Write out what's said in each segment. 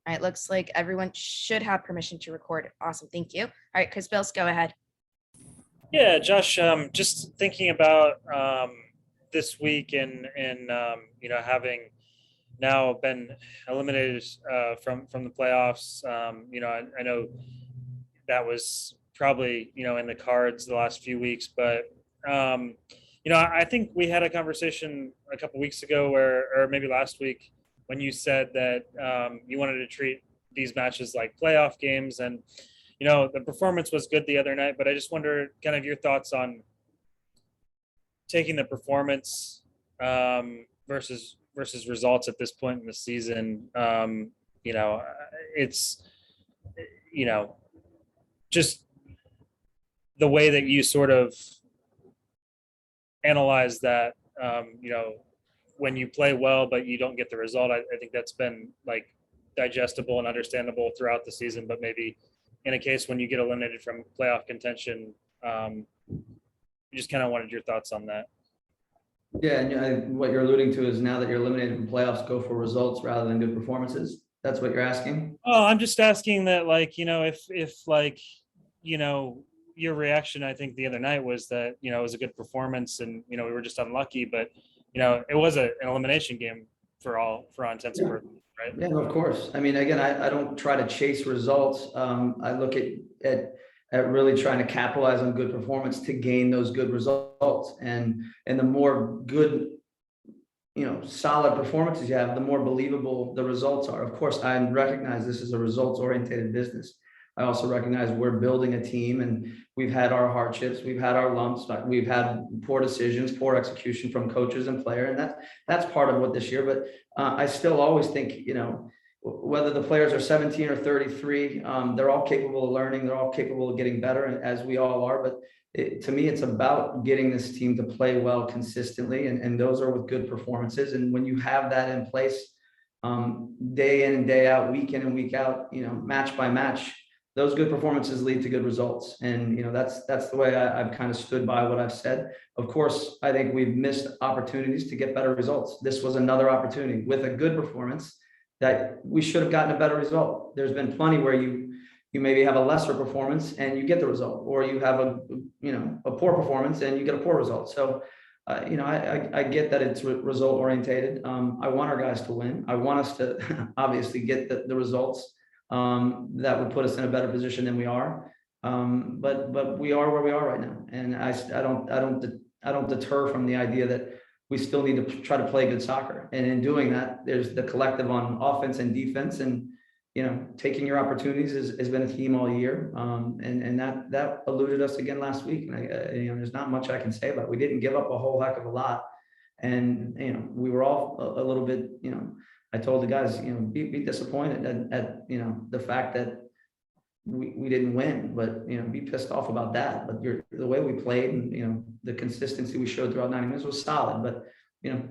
All right, looks like everyone should have permission to record. Awesome, thank you. All right, Chris Bills, go ahead. Yeah, Josh, just thinking about this week and having now been eliminated from the playoffs. I know that was probably in the cards the last few weeks, but I think we had a conversation a couple weeks ago, or maybe last week, when you said that you wanted to treat these matches like playoff games, and the performance was good the other night, but I just wonder kind of your thoughts on taking the performance versus results at this point in the season. It's just the way that you sort of analyze that. When you play well but you don't get the result, I think that's been like digestible and understandable throughout the season, but maybe in a case when you get eliminated from playoff contention, just kind of wanted your thoughts on that. Yeah, and what you're alluding to is now that you're eliminated from playoffs, go for results rather than good performances. That's what you're asking? Oh, I'm just asking that, if your reaction, I think the other night was that, it was a good performance and, we were just unlucky, but, it was an elimination game for all intents and purposes, right? Yeah, of course. I mean, again, I don't try to chase results. I look at really trying to capitalize on good performance to gain those good results. And the more good, solid performances you have, the more believable the results are. Of course, I recognize this is a results-oriented business. I also recognize we're building a team, and we've had our hardships, we've had our lumps, we've had poor decisions, poor execution from coaches and player, and that's part of what this year. But I still always think, whether the players are 17 or 33, they're all capable of learning, they're all capable of getting better, as we all are. But to me, it's about getting this team to play well consistently, and those are with good performances. And when you have that in place, day in and day out, week in and week out, match by match, those good performances lead to good results. And, that's the way I've kind of stood by what I've said. Of course, I think we've missed opportunities to get better results. This was another opportunity with a good performance that we should have gotten a better result. There's been plenty where you maybe have a lesser performance and you get the result, or you have a poor performance and you get a poor result. So, I get that it's result orientated. I want our guys to win. I want us to obviously get the results that would put us in a better position than we are. But we are where we are right now. And I don't deter from the idea that we still need to try to play good soccer. And in doing that, there's the collective on offense and defense, and, taking your opportunities has been a theme all year. And that eluded us again last week. And there's not much I can say about it. We didn't give up a whole heck of a lot. And, we were all a little bit, I told the guys, be disappointed at the fact that we didn't win, but, be pissed off about that. But the way we played and, the consistency we showed throughout 90 minutes was solid. But,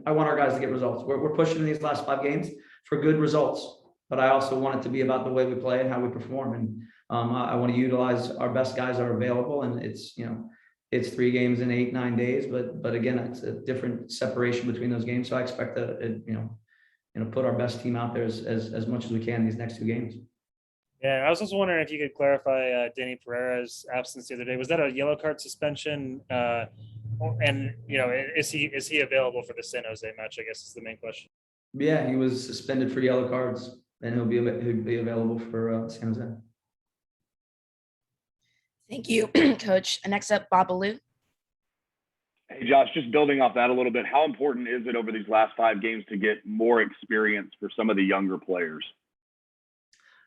I want our guys to get results. We're pushing in these last 5 games for good results, but I also want it to be about the way we play and how we perform. And I want to utilize our best guys that are available. And it's 3 games in 8-9 days, but again, it's a different separation between those games. So I expect to, put our best team out there as much as we can these next 2 games. Yeah, I was also wondering if you could clarify Danny Pereira's absence the other day. Was that a yellow card suspension? And is he available for the San Jose match, I guess is the main question. Yeah, he was suspended for yellow cards, and he'll be available for San Jose. Thank you, Coach. Next up, Bob Alou. Hey, Josh, just building off that a little bit, how important is it over these last 5 games to get more experience for some of the younger players?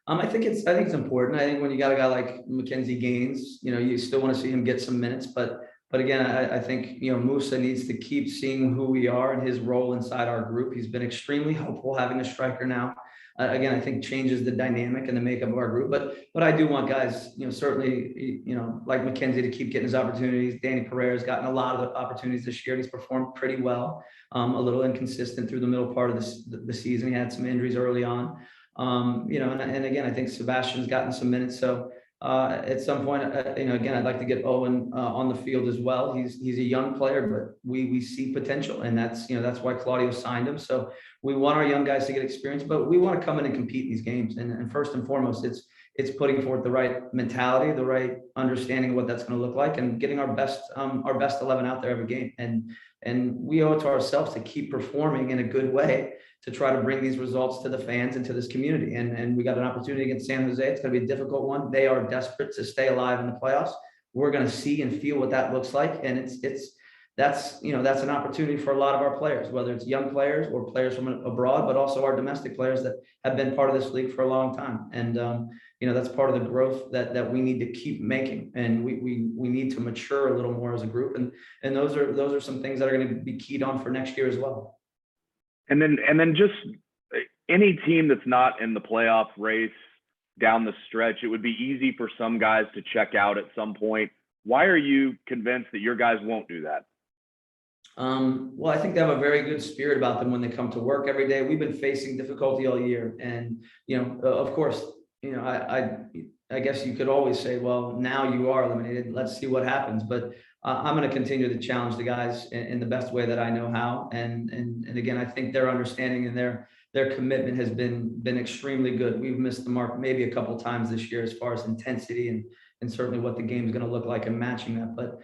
I think it's important. I think when you got a guy like Mackenzie Gaines, you still want to see him get some minutes, but again, I think, Musa needs to keep seeing who we are and his role inside our group. He's been extremely helpful having a striker now. Again, I think changes the dynamic and the makeup of our group, but I do want guys, certainly, like Mackenzie to keep getting his opportunities. Danny Pereira's gotten a lot of the opportunities this year, and he's performed pretty well. A little inconsistent through the middle part of the season. He had some injuries early on. And again, I think Sebastian's gotten some minutes. So at some point, again, I'd like to get Owen on the field as well. He's a young player, but we see potential, and that's why Claudio signed him. So we want our young guys to get experience, but we want to come in and compete in these games. And first and foremost, it's putting forth the right mentality, the right understanding of what that's going to look like, and getting our best 11 out there every game. And we owe it to ourselves to keep performing in a good way to try to bring these results to the fans and to this community. And we got an opportunity against San Jose. It's going to be a difficult one. They are desperate to stay alive in the playoffs. We're going to see and feel what that looks like. And that's an opportunity for a lot of our players, whether it's young players or players from abroad, but also our domestic players that have been part of this league for a long time. And, that's part of the growth that we need to keep making. And we need to mature a little more as a group. And those are some things that are going to be keyed on for next year as well. And then just any team that's not in the playoff race down the stretch, it would be easy for some guys to check out at some point. Why are you convinced that your guys won't do that? Well, I think they have a very good spirit about them when they come to work every day. We've been facing difficulty all year. And, of course, I guess you could always say, well, now you are eliminated. Let's see what happens. But I'm going to continue to challenge the guys in the best way that I know how. And again, I think their understanding and their commitment has been extremely good. We've missed the mark maybe a couple of times this year as far as intensity and certainly what the game is going to look like and matching that. But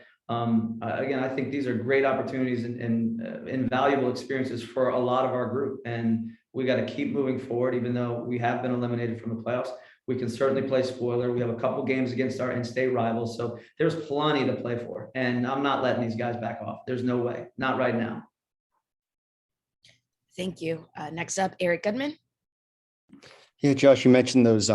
again, I think these are great opportunities and invaluable experiences for a lot of our group. And we got to keep moving forward, even though we have been eliminated from the playoffs. We can certainly play spoiler. We have a couple games against our in-state rivals. So there's plenty to play for. And I'm not letting these guys back off. There's no way. Not right now. Thank you. Next up, Eric Goodman. Yeah, Josh, you mentioned those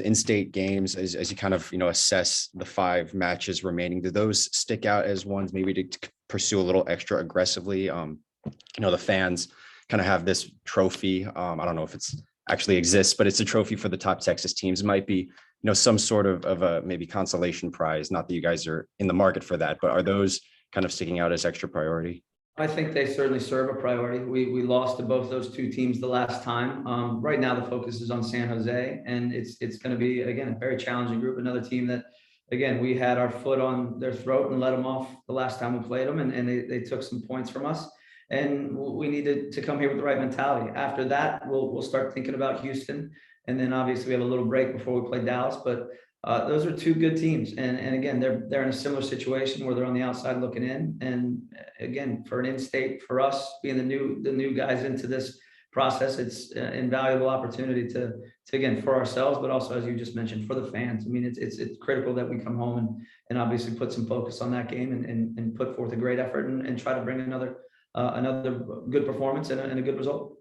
in-state games as you kind of, assess the 5 matches remaining. Do those stick out as ones maybe to pursue a little extra aggressively? The fans kind of have this trophy. I don't know if it's actually exists, but it's a trophy for the top Texas teams. It might be, some sort of a maybe consolation prize. Not that you guys are in the market for that, but are those kind of sticking out as extra priority? I think they certainly serve a priority. We lost to both those two teams the last time. Right now, the focus is on San Jose, and it's going to be, again, a very challenging group. Another team that, again, we had our foot on their throat and let them off the last time we played them, and they took some points from us. And we need to come here with the right mentality. After that, we'll start thinking about Houston, and then obviously we have a little break before we play Dallas. But those are two good teams, and again, they're in a similar situation where they're on the outside looking in. And again, for an in-state, for us being the new guys into this process, it's an invaluable opportunity to again, for ourselves, but also, as you just mentioned, for the fans. I mean, it's critical that we come home and obviously put some focus on that game and put forth a great effort and try to bring another good performance and a good result.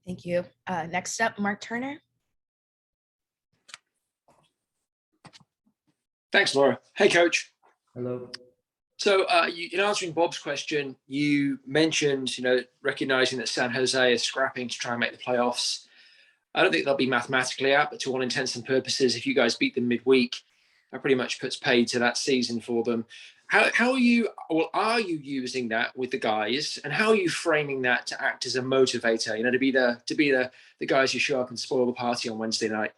Thank you. Next up, Mark Turner. Thanks, Laura. Hey, Coach. Hello. So in answering Bob's question, you mentioned, recognizing that San Jose is scrapping to try and make the playoffs. I don't think they'll be mathematically out, but to all intents and purposes, if you guys beat them midweek, that pretty much puts paid to that season for them. How are you using that with the guys, and how are you framing that to act as a motivator, to be the guys who show up and spoil the party on Wednesday night?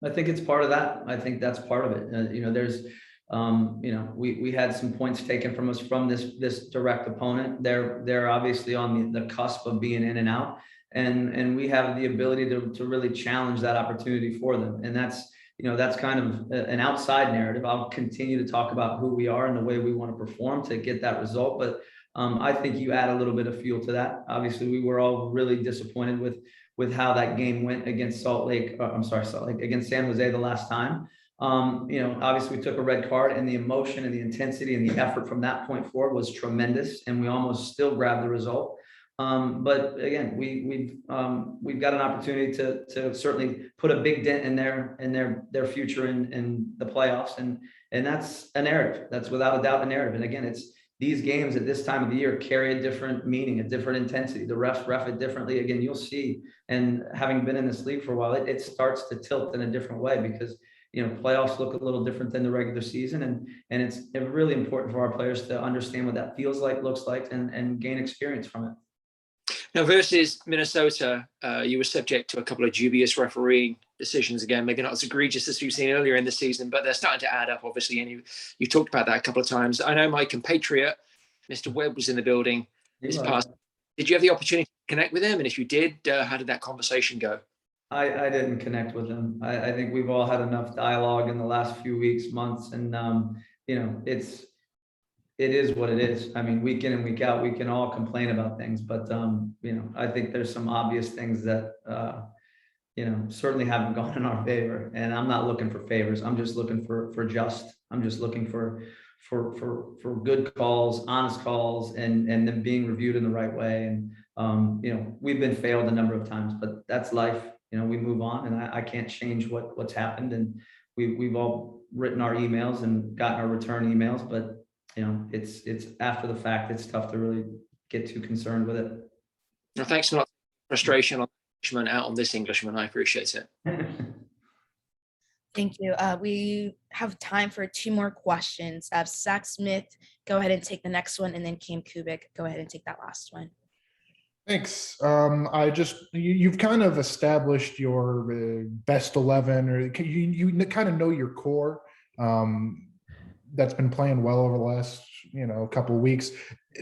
I think it's part of that. I think that's part of it. There's, we had some points taken from us from this direct opponent. They're obviously on the cusp of being in and out, and we have the ability to really challenge that opportunity for them. And that's kind of an outside narrative. I'll continue to talk about who we are and the way we want to perform to get that result. But I think you add a little bit of fuel to that. Obviously, we were all really disappointed with how that game went against against San Jose the last time. Obviously we took a red card, and the emotion and the intensity and the effort from that point forward was tremendous, and we almost still grabbed the result. But again, we've got an opportunity to certainly put a big dent in their future in the playoffs, and that's a narrative. That's without a doubt a narrative. And again, it's these games at this time of the year carry a different meaning, a different intensity. The refs ref it differently. Again, you'll see, and having been in this league for a while, it starts to tilt in a different way because playoffs look a little different than the regular season, and it's really important for our players to understand what that feels like, looks like, and gain experience from it. Now, versus Minnesota, you were subject to a couple of dubious refereeing decisions again. Maybe not as egregious as we've seen earlier in the season, but they're starting to add up, obviously. And you talked about that a couple of times. I know my compatriot, Mr. Webb, was in the building this past. Did you have the opportunity to connect with him? And if you did, how did that conversation go? I didn't connect with him. I think we've all had enough dialogue in the last few weeks, months, and you know, it is what it is. I mean, week in and week out, we can all complain about things, but you know, I think there's some obvious things that you know, certainly haven't gone in our favor. And I'm not looking for favors. I'm just looking for just. I'm just looking for good calls, honest calls, and them being reviewed in the right way. And you know, we've been failed a number of times, but that's life. You know, we move on, and I can't change what's happened. And we've all written our emails and gotten our return emails, but you know, it's after the fact. It's tough to really get too concerned with it. Well, thanks for not frustration on Englishman out on this Englishman. I appreciate it. Thank you. We have time for 2 more questions. Zach Smith, go ahead and take the next one, and then Cam Kubik, go ahead and take that last one. Thanks. You've kind of established your best 11, or you kind of know your core that's been playing well over the last, you know, couple of weeks.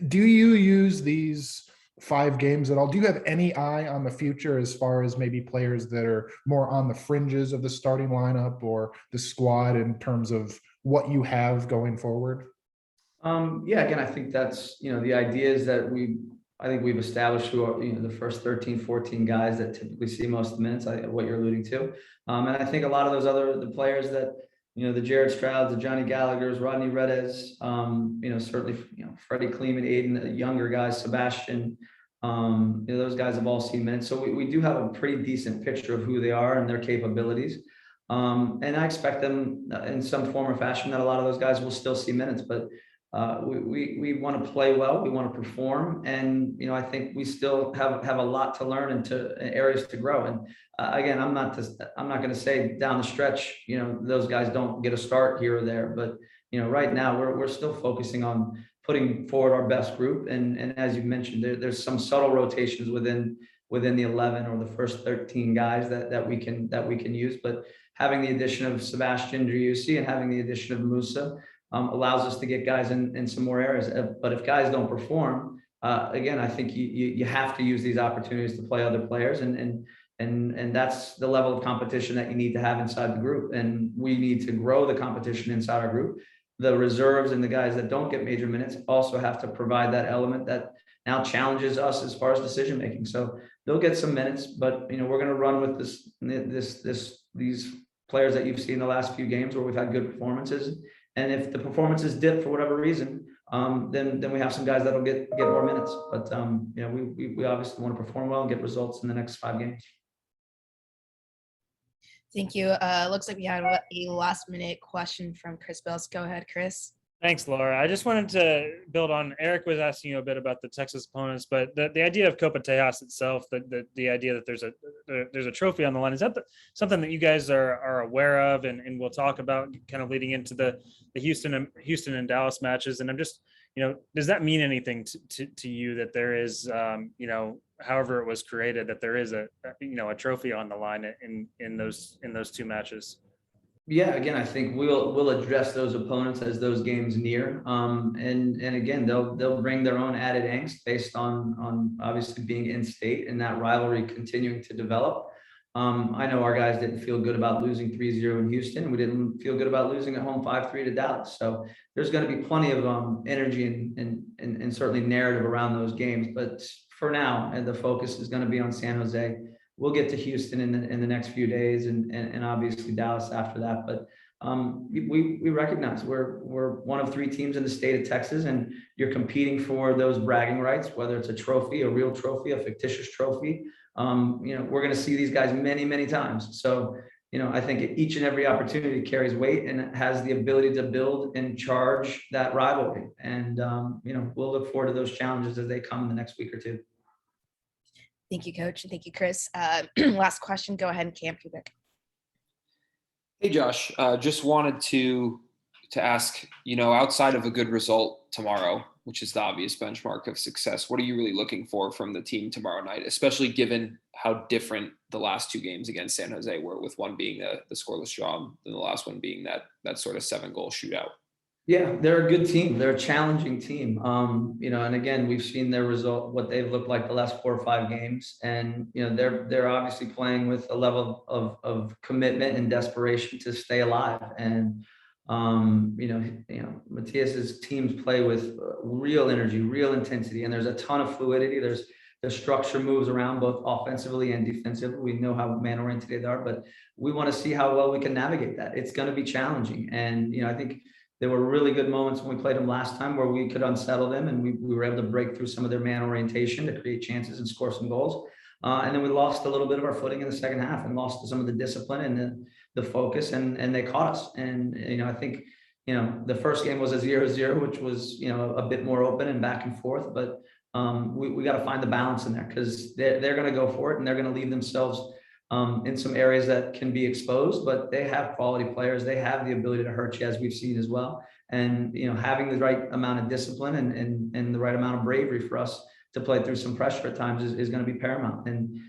Do you use these 5 games at all? Do you have any eye on the future as far as maybe players that are more on the fringes of the starting lineup or the squad in terms of what you have going forward? Yeah, again, I think that's, you know, the idea is that I think we've established who are, you know, the first 13, 14 guys that typically see most of the minutes, what you're alluding to. And I think a lot of those the players that, you know, the Jared Strouds, the Johnny Gallaghers, Rodney Redes, you know, certainly, you know, Freddie Kleeman, Aiden, the younger guys, Sebastian, you know, those guys have all seen minutes. So we do have a pretty decent picture of who they are and their capabilities. And I expect them in some form or fashion that a lot of those guys will still see minutes, but we want to play well, we want to perform, and you know, I think we still have a lot to learn and areas to grow. And again, I'm not going to say down the stretch, you know, those guys don't get a start here or there, but you know, right now we're still focusing on putting forward our best group. And as you mentioned, there's some subtle rotations within the 11 or the first 13 guys that we can use, but having the addition of Sebastian Driussi and having the addition of Musa allows us to get guys in some more areas. But if guys don't perform, again, I think you have to use these opportunities to play other players, and that's the level of competition that you need to have inside the group. And we need to grow the competition inside our group. The reserves and the guys that don't get major minutes also have to provide that element that now challenges us as far as decision making. So they'll get some minutes, but you know, we're going to run with these players that you've seen the last few games where we've had good performances. And if the performances dip for whatever reason, then we have some guys that'll get more minutes. But you know, we obviously want to perform well and get results in the next 5 games. Thank you. Looks like we had a last minute question from Chris Bills. Go ahead, Chris. Thanks, Laura. I just wanted to build on, Eric was asking you a bit about the Texas opponents, but the idea of Copa Tejas itself, the idea that there's a trophy on the line, is that something that you guys are aware of and we'll talk about kind of leading into the Houston and Dallas matches? And I'm just, you know, does that mean anything to you that there is, you know, however it was created, that there is a trophy on the line in those 2 matches? Yeah, again, I think we'll address those opponents as those games near. And again, they'll bring their own added angst based on obviously being in state and that rivalry continuing to develop. I know our guys didn't feel good about losing 3-0 in Houston. We didn't feel good about losing at home 5-3 to Dallas. So there's going to be plenty of energy and certainly narrative around those games. But for now, and the focus is going to be on San Jose. We'll get to Houston in the next few days, and obviously Dallas after that. But we recognize we're one of 3 teams in the state of Texas, and you're competing for those bragging rights, whether it's a trophy, a real trophy, a fictitious trophy. You know, we're going to see these guys many, many times. So, you know, I think each and every opportunity carries weight and has the ability to build and charge that rivalry. And you know, we'll look forward to those challenges as they come in the next week or 2. Thank you, Coach. And thank you, Chris. Last question. Go ahead, and Cam Kubik. Hey, Josh. Just wanted to to ask, outside of a good result tomorrow, which is the obvious benchmark of success, what are you really looking for from the team tomorrow night, especially given how different the last 2 games against San Jose were, with one being the scoreless draw and the last one being that sort of 7-goal shootout? Yeah, they're a good team. They're a challenging team. And again, we've seen their result, what they've looked like the last 4 or 5 games. And, they're obviously playing with a level of commitment and desperation to stay alive. And, Matthias's teams play with real energy, real intensity, and there's a ton of fluidity. The structure moves around both offensively and defensively. We know how man-oriented they are, but we want to see how well we can navigate that. It's going to be challenging. And, I think there were really good moments when we played them last time where we could unsettle them, and we were able to break through some of their man orientation to create chances and score some goals. And then we lost a little bit of our footing in the second half and lost some of the discipline and the focus, and they caught us. And, I think, the first game was a 0-0, which was, a bit more open and back and forth, but we got to find the balance in there, because they're going to go for it, and they're going to leave themselves in some areas that can be exposed, but they have quality players. They have the ability to hurt you, as we've seen as well. And, having the right amount of discipline and the right amount of bravery for us to play through some pressure at times is going to be paramount. And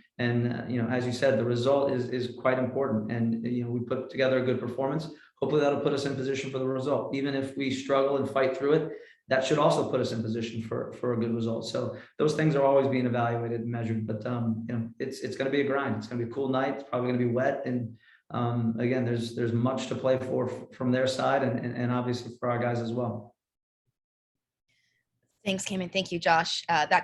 as you said, the result is quite important. And, we put together a good performance. Hopefully that'll put us in position for the result. Even if we struggle and fight through it, that should also put us in position for a good result. So those things are always being evaluated and measured, but it's going to be a grind. It's going to be a cool night. It's probably going to be wet. And again, there's much to play for from their side and obviously for our guys as well. Thanks, Cayman. Thank you, Josh. That